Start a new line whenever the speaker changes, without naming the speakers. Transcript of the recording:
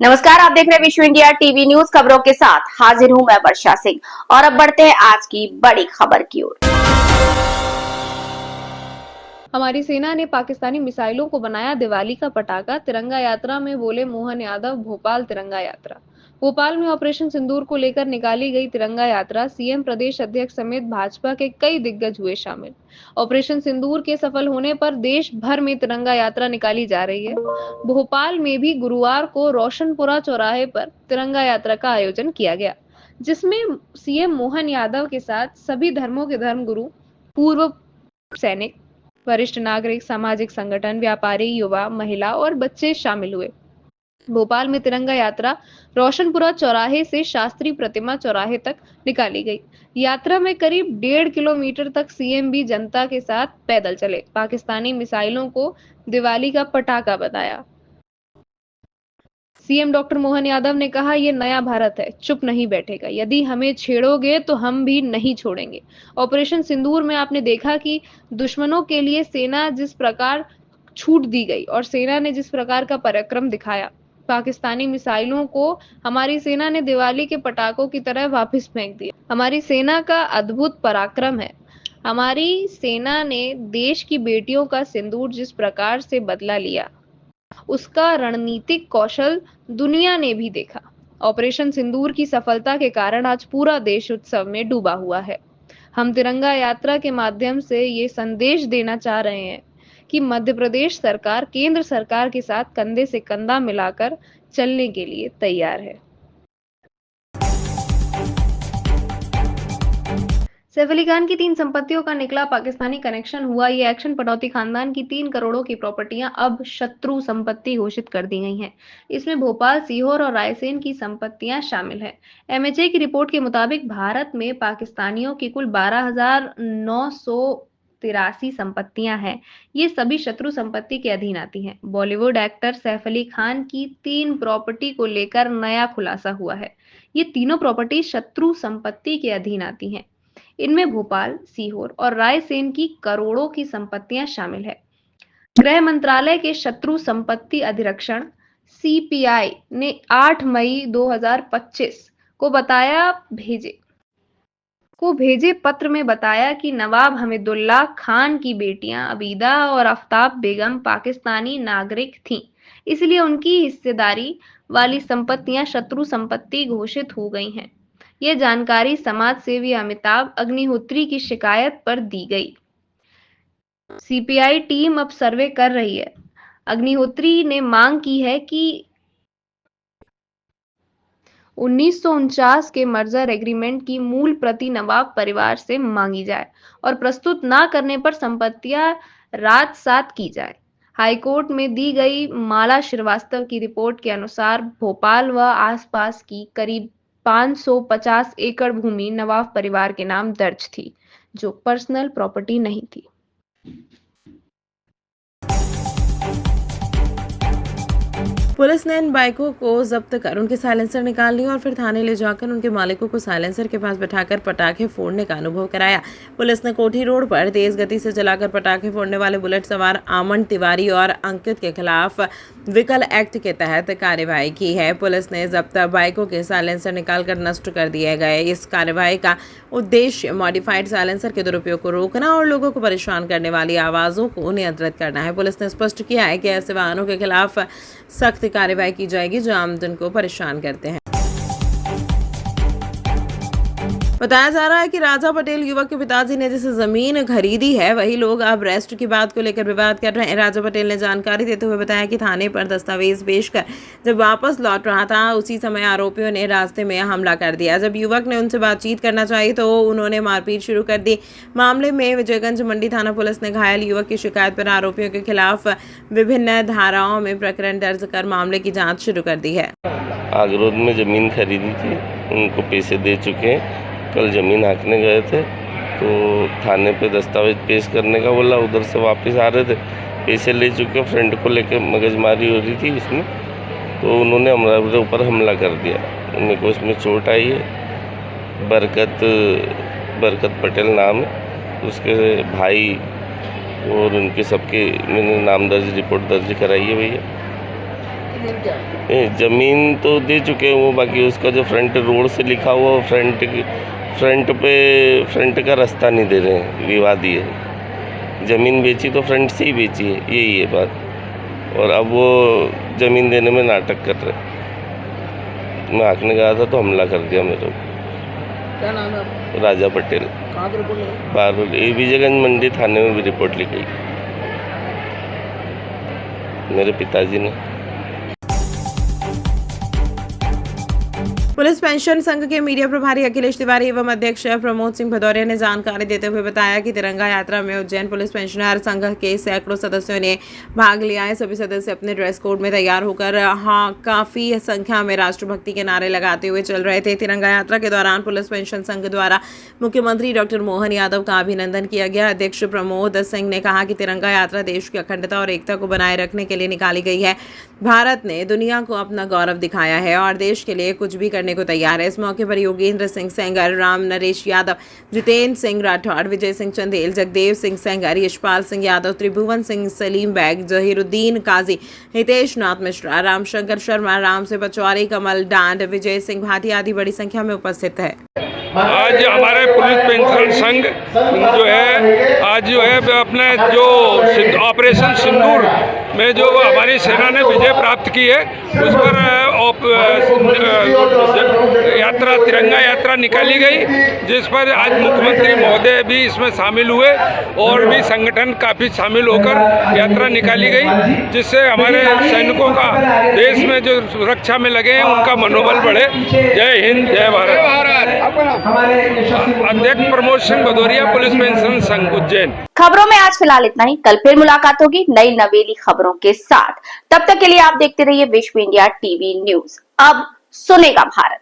नमस्कार, आप देख रहे हैं विश्व इंडिया टीवी न्यूज। खबरों के साथ हाजिर हूं मैं वर्षा सिंह और अब बढ़ते हैं आज की बड़ी खबर की ओर।
हमारी सेना ने पाकिस्तानी मिसाइलों को बनाया दिवाली का पटाखा। तिरंगा यात्रा में बोले मोहन यादव। भोपाल तिरंगा यात्रा। भोपाल में ऑपरेशन सिंदूर को लेकर निकाली गई तिरंगा यात्रा। सीएम, प्रदेश अध्यक्ष समेत भाजपा के कई दिग्गज हुए शामिल। ऑपरेशन सिंदूर के सफल होने पर देश भर में तिरंगा यात्रा निकाली जा रही है। भोपाल में भी गुरुवार को रोशनपुरा चौराहे पर तिरंगा यात्रा का आयोजन किया गया, जिसमें सीएम मोहन यादव के साथ सभी धर्मों के धर्मगुरु, पूर्व सैनिक, वरिष्ठ नागरिक, सामाजिक संगठन, व्यापारी, युवा, महिला और बच्चे शामिल हुए। भोपाल में तिरंगा यात्रा रोशनपुरा चौराहे से शास्त्री प्रतिमा चौराहे तक निकाली गई। यात्रा में करीब 1.5 किलोमीटर तक सीएम भी जनता के साथ पैदल चले। पाकिस्तानी मिसाइलों को दिवाली का पटाखा बताया। सीएम डॉक्टर मोहन यादव ने कहा, ये नया भारत है, चुप नहीं बैठेगा। यदि हमें छेड़ोगे तो हम भी नहीं छोड़ेंगे। ऑपरेशन सिंदूर में आपने देखा कि दुश्मनों के लिए सेना जिस प्रकार छूट दी गई और सेना ने जिस प्रकार का पराक्रम दिखाया। पाकिस्तानी मिसाइलों को हमारी सेना ने दिवाली के पटाखों की तरह वापस फेंक दिया। हमारी सेना का अद्भुत पराक्रम है। हमारी सेना ने देश की बेटियों का सिंदूर जिस प्रकार से बदला लिया, उसका रणनीतिक कौशल दुनिया ने भी देखा। ऑपरेशन सिंदूर की सफलता के कारण आज पूरा देश उत्सव में डूबा हुआ है। हम तिरंगा यात्रा के माध्यम से ये संदेश देना चाह रहे हैं कि मध्य प्रदेश सरकार केंद्र सरकार के साथ कंधे से कंधा मिलाकर चलने के लिए तैयार है। सैफ अली खान की 3 संपत्तियों का निकला पाकिस्तानी कनेक्शन। हुआ ये एक्शन, पटौती खानदान की 3 करोड़ों की प्रॉपर्टियां अब शत्रु संपत्ति घोषित कर दी गई हैं। इसमें भोपाल, सीहोर और रायसेन की संपत्तियां शामिल हैं। एमएचए की रिपोर्ट के मुताबिक भारत में पाकिस्तानियों की कुल 12,983 संपत्तियां हैं। ये सभी शत्रु संपत्ति के अधीन आती हैं। बॉलीवुड एक्टर सैफ अली खान की 3 प्रॉपर्टी को लेकर नया खुलासा हुआ है। ये तीनों प्रॉपर्टी शत्रु संपत्ति के अधीन आती हैं। इनमें भोपाल, सीहोर और रायसेन की करोड़ों की संपत्तियां शामिल है। गृह मंत्रालय के शत्रु संपत्ति अधिरक्षण सीपीआई ने 8 मई 2025 को भेजे पत्र में बताया कि नवाब हमीदुल्लाह खान की बेटियां अबीदा और आफ्ताब बेगम पाकिस्तानी नागरिक थीं, इसलिए उनकी हिस्सेदारी वाली संपत्तियां शत्रु संपत्ति घोषित हो गई हैं। ये जानकारी समाज सेवी अमिताभ अग्निहोत्री की शिकायत पर दी गई। सीपीआई टीम अब सर्वे कर रही है। अग्निहोत्री ने मांग की है कि 1949 के मर्जर एग्रीमेंट की मूल प्रति नवाब परिवार से मांगी जाए और प्रस्तुत ना करने पर संपत्तियां राजसात की जाए। हाईकोर्ट में दी गई माला श्रीवास्तव की रिपोर्ट के अनुसार भोपाल व आसपास की करीब 550 एकड़ भूमि नवाब परिवार के नाम दर्ज थी, जो पर्सनल प्रॉपर्टी नहीं थी।
पुलिस ने इन बाइकों को जब्त कर उनके साइलेंसर निकाल लिए और फिर थाने ले जाकर उनके मालिकों को साइलेंसर के पास बिठाकर पटाखे फोड़ने का अनुभव कराया। पुलिस ने कोठी रोड पर तेज गति से चलाकर पटाखे फोड़ने वाले बुलेट सवार आमन तिवारी और अंकित के खिलाफ व्हीकल एक्ट के तहत कार्रवाई की है। पुलिस ने जब्त बाइकों के साइलेंसर निकालकर नष्ट कर दिए गए। इस कार्रवाई का उद्देश्य मॉडिफाइड साइलेंसर के दुरुपयोग को रोकना और लोगों को परेशान करने वाली आवाज़ों को नियंत्रित करना है। पुलिस ने स्पष्ट किया है कि ऐसे वाहनों के खिलाफ सख्त कार्रवाई की जाएगी जो आमजन को परेशान करते हैं। बताया जा रहा है कि राजा पटेल युवक के पिताजी ने जिसे जमीन खरीदी है, वही लोग अब रेस्ट की बात को लेकर विवाद कर रहे हैं। राजा पटेल ने जानकारी देते हुए बताया कि थाने पर दस्तावेज पेश कर जब वापस लौट रहा था, उसी समय आरोपियों ने रास्ते में हमला कर दिया। जब युवक ने उनसे बातचीत करना चाहिए तो उन्होंने मारपीट शुरू कर दी। मामले में विजयगंज मंडी थाना पुलिस ने घायल युवक की शिकायत पर आरोपियों के खिलाफ विभिन्न धाराओं में प्रकरण दर्ज कर मामले की जाँच शुरू कर दी है।
आगरोद में ज़मीन खरीदी थी, उनको पैसे दे चुके हैं। कल ज़मीन हाँकने गए थे तो थाने पे दस्तावेज पेश करने का बोला, उधर से वापस आ रहे थे, पैसे ले चुके, फ्रेंड को लेके मगजमारी हो रही थी उसमें, तो उन्होंने हमारे ऊपर हमला कर दिया। मेरे को इसमें चोट आई है। बरकत पटेल नाम है, उसके भाई और उनके सबके मैंने नाम दर्ज रिपोर्ट दर्ज कराई है भैया। जमीन तो दे चुके हैं वो, बाकी उसका जो फ्रंट रोड से लिखा हुआ वो फ्रंट का रास्ता नहीं दे रहे हैं, विवादी है। ज़मीन बेची तो फ्रंट से ही बेची है, यही है बात। और अब वो ज़मीन देने में नाटक कर रहे हैं। मैं हाँकने गया था तो हमला कर दिया मेरे को।
क्या नाम है आपका?
राजा पटेल।
कहाँ की रिपोर्ट लगी?
बारवल विजयगंज मंडी थाने में भी रिपोर्ट लिखी मेरे पिताजी ने।
पुलिस पेंशन संघ के मीडिया प्रभारी अखिलेश तिवारी एवं अध्यक्ष प्रमोद सिंह भदौरिया ने जानकारी देते हुए बताया कि तिरंगा यात्रा में उज्जैन पुलिस पेंशनर संघ के सैकड़ों सदस्यों ने भाग लिया है। सभी सदस्य अपने ड्रेस कोड में तैयार होकर काफी संख्या में राष्ट्रभक्ति के नारे लगाते हुए चल रहे थे। तिरंगा यात्रा के दौरान पुलिस पेंशन संघ द्वारा मुख्यमंत्री डॉक्टर मोहन यादव का अभिनंदन किया गया। अध्यक्ष प्रमोद सिंह ने कहा कि तिरंगा यात्रा देश की अखंडता और एकता को बनाए रखने के लिए निकाली गई है। भारत ने दुनिया को अपना गौरव दिखाया है और देश के लिए कुछ भी करने को तैयार है। इस मौके पर योगेंद्र सिंह सेंगर, राम नरेश यादव, जितेंद्र सिंह राठौड़, विजय सिंह चंदेल, जगदेव सिंह सेंगर, यशपाल सिंह यादव, त्रिभुवन सिंह, सलीम बैग, जहीरुद्दीन काजी, हितेश नाथ मिश्रा, रामशंकर शर्मा, राम से पचौरी, कमल डांड, विजय सिंह भाटी आदि बड़ी संख्या में उपस्थित है।
आज हमारे पुलिस पेंशन संघ आज अपने जो ऑपरेशन सिंदूर में जो हमारी सेना ने विजय प्राप्त की है उस पर यात्रा तिरंगा यात्रा निकाली गई, जिस पर आज मुख्यमंत्री महोदय भी इसमें शामिल हुए और भी संगठन काफ़ी शामिल होकर यात्रा निकाली गई, जिससे हमारे सैनिकों का देश में जो सुरक्षा में लगे हैं उनका मनोबल बढ़े। जय हिंद, जय भारत। अध्यक्ष प्रमोद सिंह भदौरिया, पुलिस पेंशन संघ उज्जैन।
खबरों में आज फिलहाल इतना ही। कल फिर मुलाकात होगी नई नवेली खबरों के साथ। तब तक के लिए आप देखते रहिए विश्व इंडिया टीवी न्यूज। अब सुनेगा भारत।